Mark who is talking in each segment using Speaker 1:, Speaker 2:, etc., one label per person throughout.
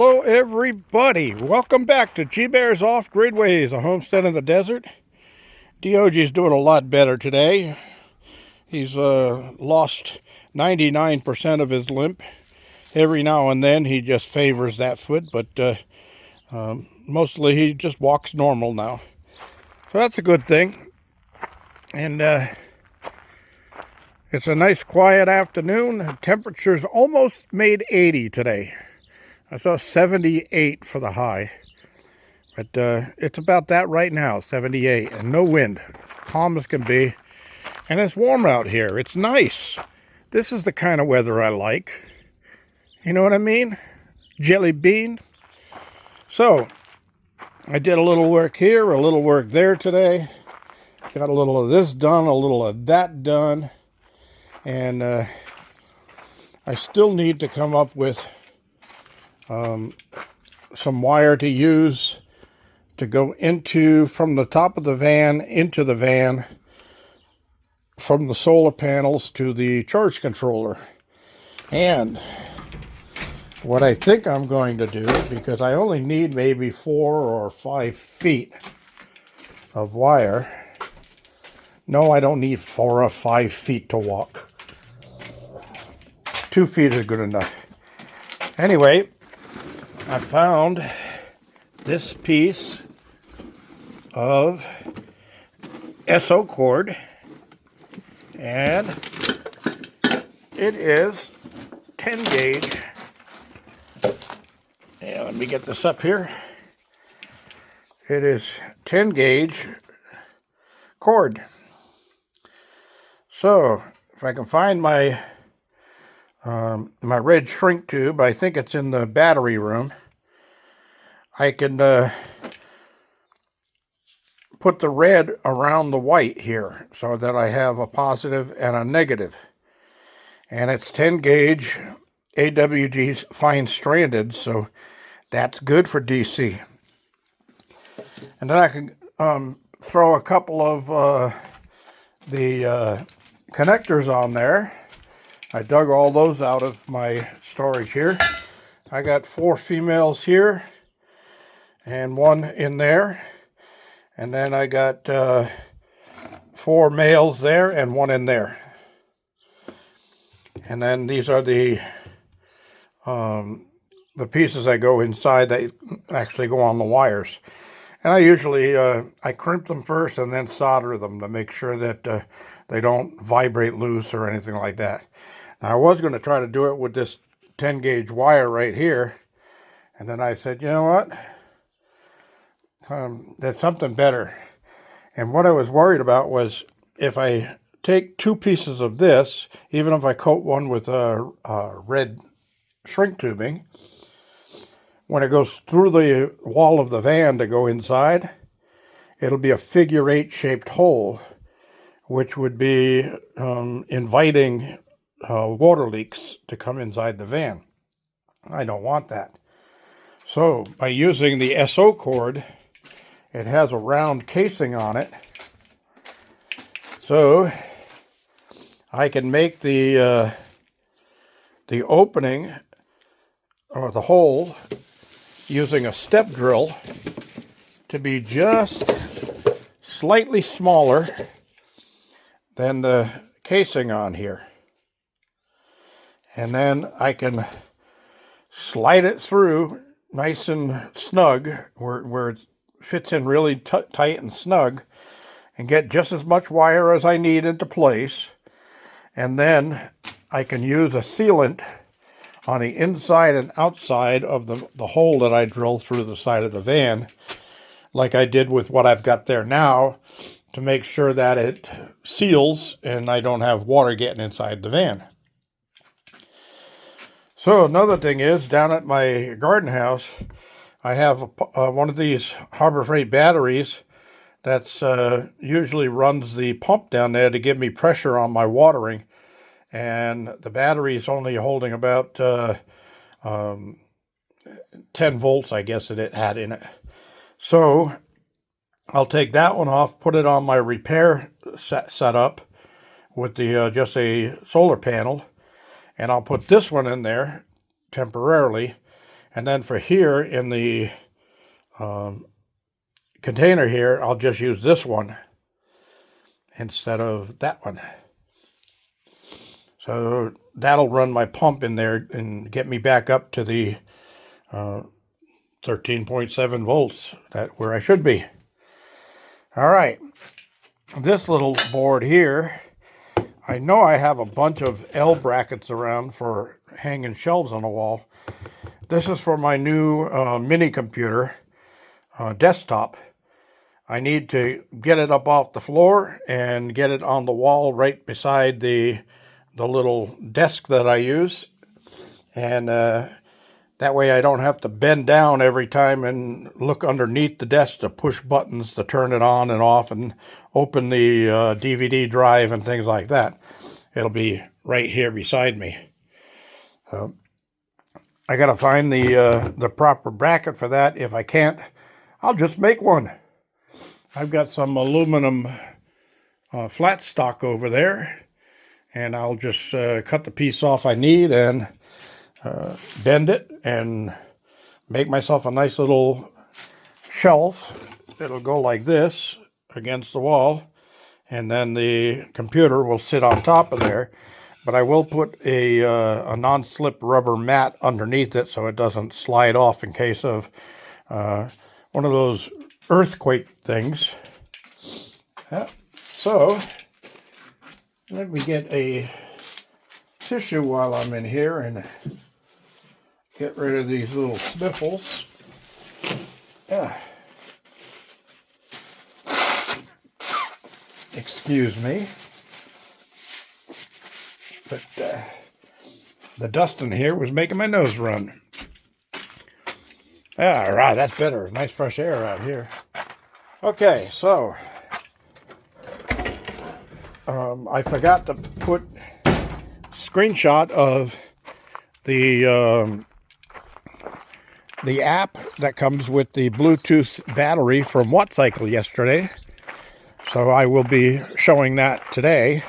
Speaker 1: Hello everybody, welcome back to G-Bear's Off-Grid Ways, a homestead in the desert. DOG's doing a lot better today. He's lost 99% of his limp. Every now and then he just favors that foot, but mostly he just walks normal now. So that's a good thing. And it's a nice quiet afternoon. The temperature's almost made 80 today. I saw 78 for the high, but it's about that right now, 78, and no wind, calm as can be, and it's warm out here. It's nice. This is the kind of weather I like. You know what I mean? Jelly bean. So, I did a little work here, a little work there today. Got a little of this done, a little of that done, and I still need to come up with some wire to use to go into from the top of the van into the van, from the solar panels to the charge controller. And what I think I'm going to do, because I only need maybe 4 or 5 feet of wire. No, I don't need 4 or 5 feet to walk. 2 feet is good enough. Anyway, I found this piece of SO cord, and it is 10 gauge. Yeah, let me get this up here. It is 10 gauge cord. So if I can find my my red shrink tube, I think it's in the battery room, I can put the red around the white here so that I have a positive and a negative. And it's 10 gauge AWG fine stranded, so that's good for DC. And then I can throw a couple of the connectors on there. I dug all those out of my storage here. I got 4 females here and 1 in there. And then I got 4 males there and 1 in there. And then these are the pieces that go inside that actually go on the wires. And I usually I crimp them first and then solder them to make sure that they don't vibrate loose or anything like that. Now, I was going to try to do it with this 10 gauge wire right here, and then I said, you know what, there's something better. And what I was worried about was if I take 2 pieces of this, even if I coat one with red shrink tubing, when it goes through the wall of the van to go inside, it'll be a figure 8 shaped hole, which would be inviting water leaks to come inside the van. I don't want that. So by using the SO cord, it has a round casing on it, so I can make the opening or the hole using a step drill to be just slightly smaller than the casing on here. And then I can slide it through nice and snug where it fits in really tight and snug, and get just as much wire as I need into place. And then I can use a sealant on the inside and outside of the hole that I drilled through the side of the van, like I did with what I've got there now, to make sure that it seals and I don't have water getting inside the van. So another thing is, down at my garden house, I have one of these Harbor Freight batteries that's usually runs the pump down there to give me pressure on my watering. And the battery is only holding about 10 volts, I guess it had in it. So I'll take that one off, put it on my repair setup with the just a solar panel, and I'll put this one in there temporarily, And then for here in the container here, I'll just use this one instead of that one. So that'll run my pump in there and get me back up to the 13.7 volts, where I should be. All right, this little board here, I know I have a bunch of L brackets around for hanging shelves on the wall. This is for my new mini computer desktop. I need to get it up off the floor and get it on the wall right beside the little desk that I use. And that way I don't have to bend down every time and look underneath the desk to push buttons to turn it on and off and open the DVD drive and things like that. It'll be right here beside me. So I got to find the proper bracket for that. If I can't, I'll just make one. I've got some aluminum flat stock over there, and I'll just cut the piece off I need and bend it and make myself a nice little shelf. It'll go like this against the wall, and then the computer will sit on top of there. But I will put a non-slip rubber mat underneath it so it doesn't slide off in case of one of those earthquake things. Yeah. So let me get a tissue while I'm in here and get rid of these little sniffles. Yeah. Excuse me. But the dust in here was making my nose run. All right, that's better. Nice fresh air out here. Okay, so I forgot to put a screenshot of the app that comes with the Bluetooth battery from WattCycle yesterday. So I will be showing that today.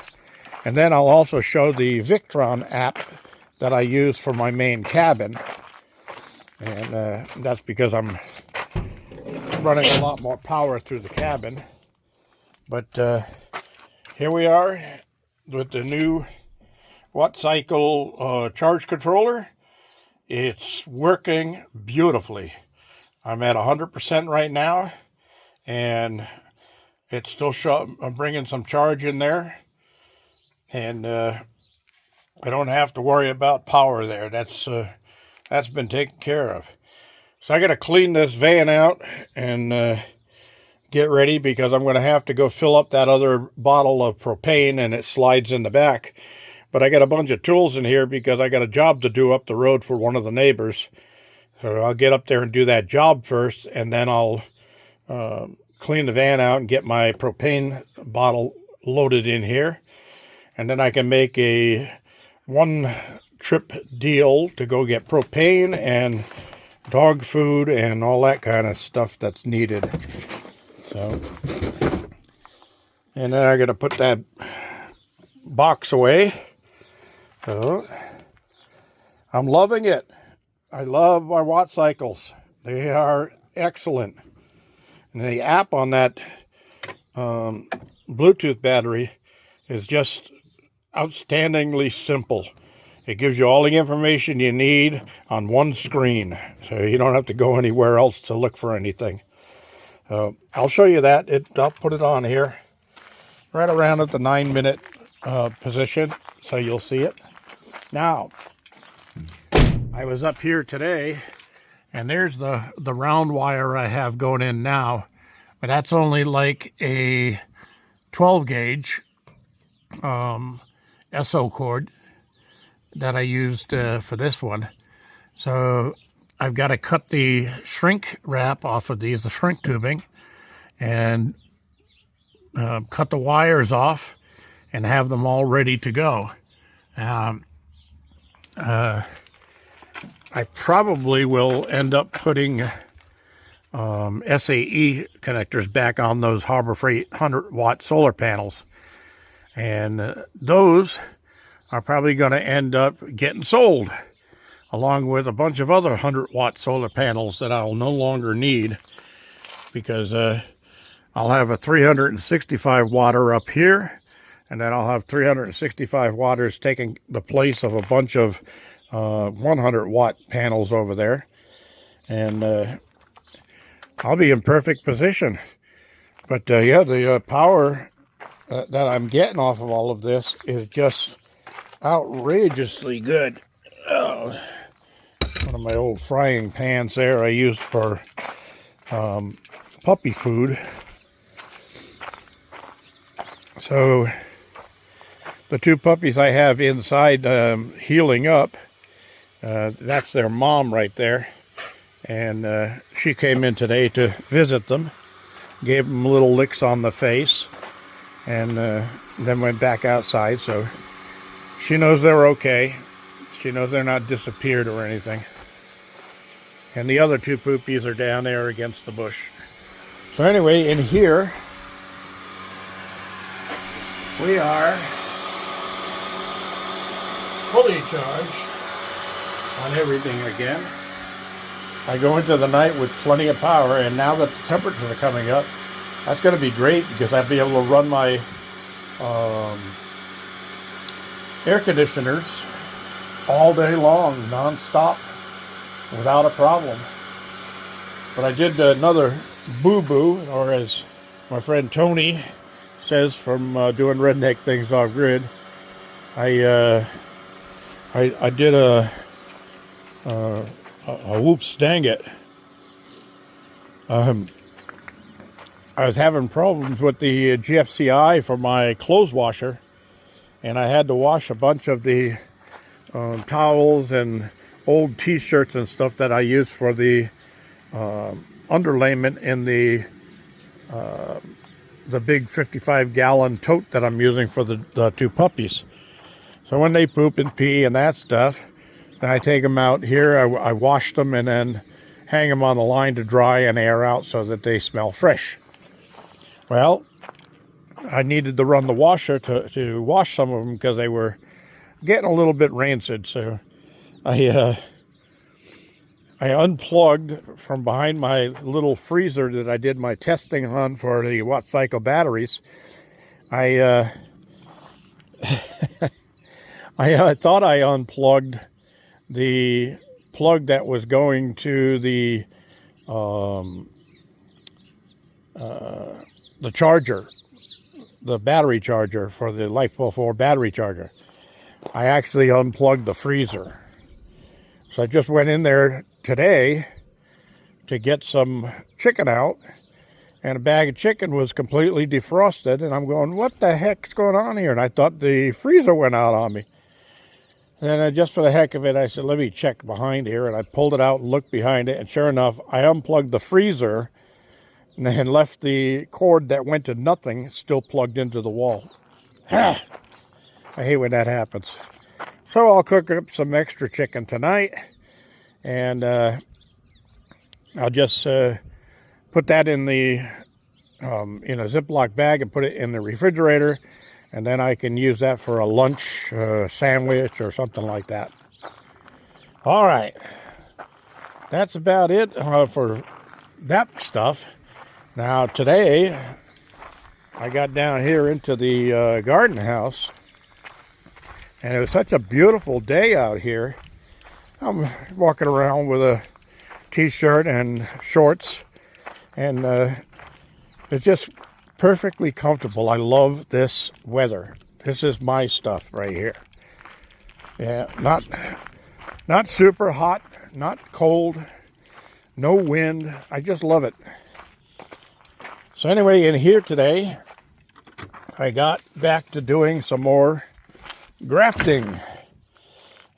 Speaker 1: And then I'll also show the Victron app that I use for my main cabin. And that's because I'm running a lot more power through the cabin. But here we are with the new WattCycle charge controller. It's working beautifully. I'm at 100% right now, and it's still I'm bringing some charge in there. And I don't have to worry about power there. That's been taken care of. So I got to clean this van out and get ready, because I'm going to have to go fill up that other bottle of propane, and it slides in the back. But I got a bunch of tools in here because I got a job to do up the road for one of the neighbors. So I'll get up there and do that job first, and then I'll clean the van out and get my propane bottle loaded in here. And then I can make a one-trip deal to go get propane and dog food and all that kind of stuff that's needed. So, and then I got to put that box away. So, I'm loving it. I love my WattCycles. They are excellent. And the app on that Bluetooth battery is just outstandingly simple. It gives you all the information you need on one screen, so you don't have to go anywhere else to look for anything. I'll show you that. I'll put it on here right around at the 9-minute position, so you'll see it. Now, I was up here today, and there's the round wire I have going in now, but that's only like a 12 gauge SO cord that I used for this one. So I've got to cut the shrink wrap off of these, the shrink tubing, and cut the wires off and have them all ready to go. I probably will end up putting SAE connectors back on those Harbor Freight 100-watt solar panels. And those are probably going to end up getting sold along with a bunch of other 100-watt solar panels that I'll no longer need, because I'll have a 365 watter up here, and then I'll have 365 watters taking the place of a bunch of 100-watt panels over there, and I'll be in perfect position. But yeah, the power that I'm getting off of all of this is just outrageously good. One of my old frying pans there I use for puppy food. So the two puppies I have inside healing up, that's their mom right there. And she came in today to visit them, gave them little licks on the face, and then went back outside. So she knows they're okay. She knows they're not disappeared or anything. And the other two poopies are down there against the bush. So anyway, in here, we are fully charged on everything again. I go into the night with plenty of power, and now that the temperatures are coming up, that's going to be great because I'll be able to run my air conditioners all day long, non-stop, without a problem. But I did another boo-boo, or as my friend Tony says from doing redneck things off grid, I did a whoops dang it. I was having problems with the GFCI for my clothes washer, and I had to wash a bunch of the towels and old t-shirts and stuff that I use for the underlayment in the big 55-gallon tote that I'm using for the two puppies. So when they poop and pee and that stuff, then I take them out here, I wash them, and then hang them on the line to dry and air out so that they smell fresh. Well, I needed to run the washer to wash some of them because they were getting a little bit rancid. So I unplugged from behind my little freezer that I did my testing on for the watt cycle batteries. I thought I unplugged the plug that was going to the charger, the battery charger for the LifePo 4 battery charger. I actually unplugged the freezer. So I just went in there today to get some chicken out, and a bag of chicken was completely defrosted, and I'm going, what the heck's going on here? And I thought the freezer went out on me. And then just for the heck of it, I said, let me check behind here, and I pulled it out and looked behind it, and sure enough, I unplugged the freezer and then left the cord that went to nothing still plugged into the wall. I hate when that happens. So I'll cook up some extra chicken tonight, and I'll just put that in a Ziploc bag and put it in the refrigerator, and then I can use that for a lunch sandwich or something like that. All right, that's about it for that stuff. Now today, I got down here into the garden house, and it was such a beautiful day out here. I'm walking around with a t-shirt and shorts, and it's just perfectly comfortable. I love this weather. This is my stuff right here. Yeah, not super hot, not cold, no wind. I just love it. So anyway, in here today, I got back to doing some more grafting,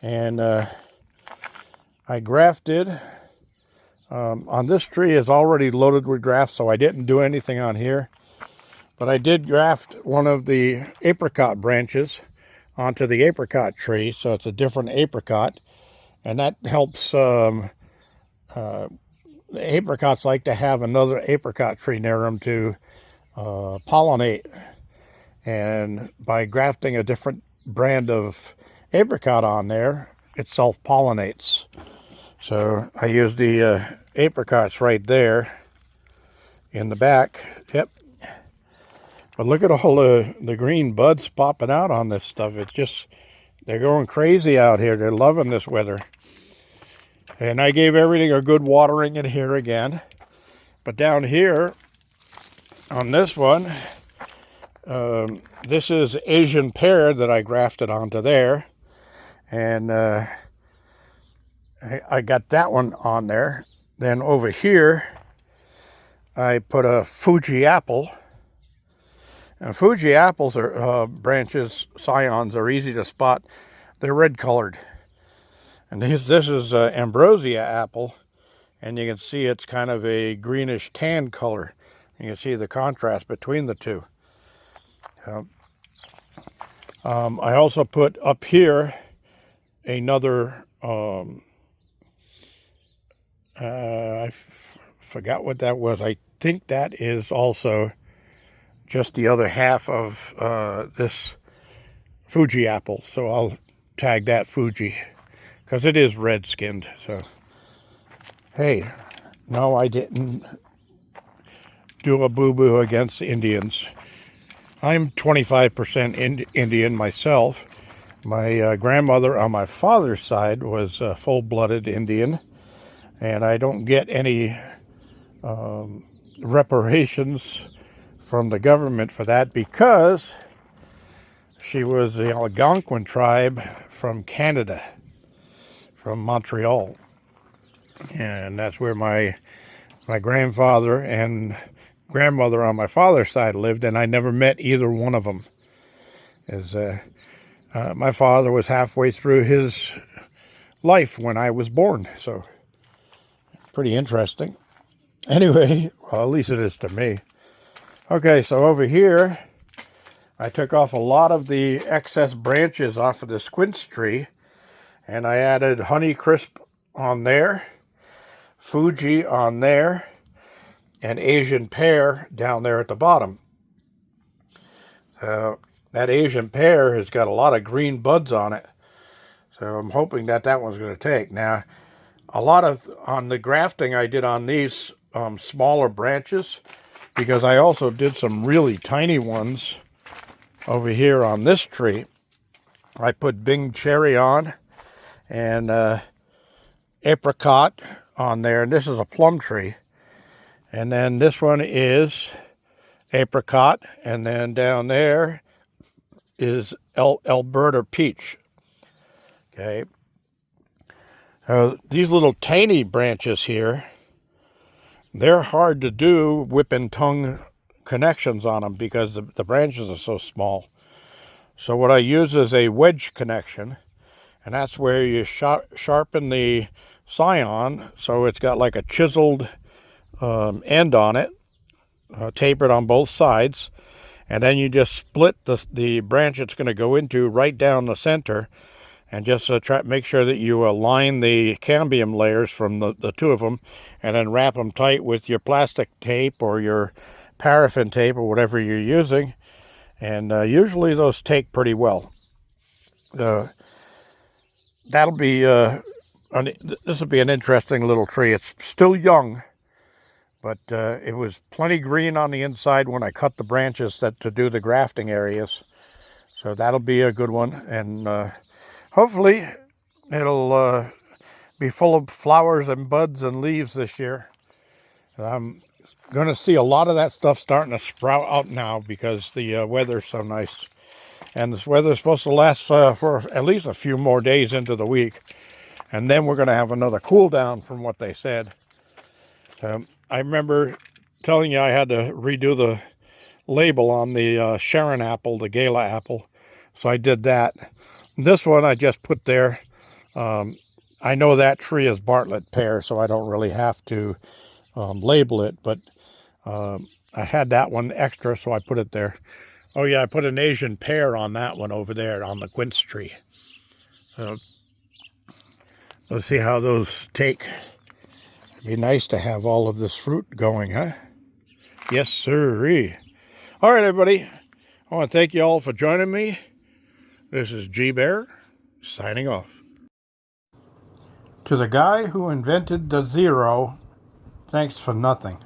Speaker 1: and I grafted on this tree is already loaded with grafts, so I didn't do anything on here, but I did graft one of the apricot branches onto the apricot tree, so it's a different apricot, and that helps. The apricots like to have another apricot tree near them to pollinate, and by grafting a different brand of apricot on there, it self-pollinates. So I use the apricots right there in the back. Yep. But look at all the green buds popping out on this stuff. It's just, they're going crazy out here. They're loving this weather. And I gave everything a good watering in here again. But down here, on this one, this is Asian pear that I grafted onto there. And I got that one on there. Then over here, I put a Fuji apple. And Fuji apples are branches, scions are easy to spot. They're red colored. And this is ambrosia apple, and you can see it's kind of a greenish tan color. You can see the contrast between the two. I also put up here another, I forgot what that was. I think that is also just the other half of this Fuji apple. So I'll tag that Fuji because it is red skinned. So, hey, no, I didn't do a boo-boo against Indians. I'm 25% Indian myself. My grandmother on my father's side was full-blooded Indian, and I don't get any reparations from the government for that because she was the Algonquin tribe from Canada, from Montreal. And that's where my grandfather and grandmother on my father's side lived, and I never met either one of them. As my father was halfway through his life when I was born, so pretty interesting. Anyway, well, at least it is to me. Okay, so over here, I took off a lot of the excess branches off of this quince tree, and I added Honeycrisp on there, Fuji on there, and Asian pear down there at the bottom. That Asian pear has got a lot of green buds on it, so I'm hoping that one's going to take. Now, a lot of, on the grafting I did on these smaller branches, because I also did some really tiny ones over here on this tree. I put Bing cherry on and apricot on there, and this is a plum tree. And then this one is apricot, and then down there is Alberta peach. Okay. These little tiny branches here, they're hard to do whip and tongue connections on them because the branches are so small. So what I use is a wedge connection, and that's where you sharpen the scion so it's got like a chiseled end on it, tapered on both sides, and then you just split the branch it's going to go into right down the center, and just make sure that you align the cambium layers from the two of them, and then wrap them tight with your plastic tape or your paraffin tape or whatever you're using, and usually those take pretty well. That'll be this will be an interesting little tree. It's still young, but it was plenty green on the inside when I cut the branches to do the grafting areas. So that'll be a good one, and hopefully it'll be full of flowers and buds and leaves this year. I'm going to see a lot of that stuff starting to sprout out now because the weather's so nice. And this weather's supposed to last for at least a few more days into the week. And then we're going to have another cool down from what they said. I remember telling you I had to redo the label on the Sharon apple, the Gala apple. So I did that. This one I just put there. I know that tree is Bartlett pear, so I don't really have to label it, but I had that one extra, so I put it there. Oh yeah, I put an Asian pear on that one over there on the quince tree. So let's see how those take. It'd be nice to have all of this fruit going, huh? Yes, sirree. All right, everybody. I want to thank you all for joining me. This is G Bear, signing off. To the guy who invented the zero, thanks for nothing.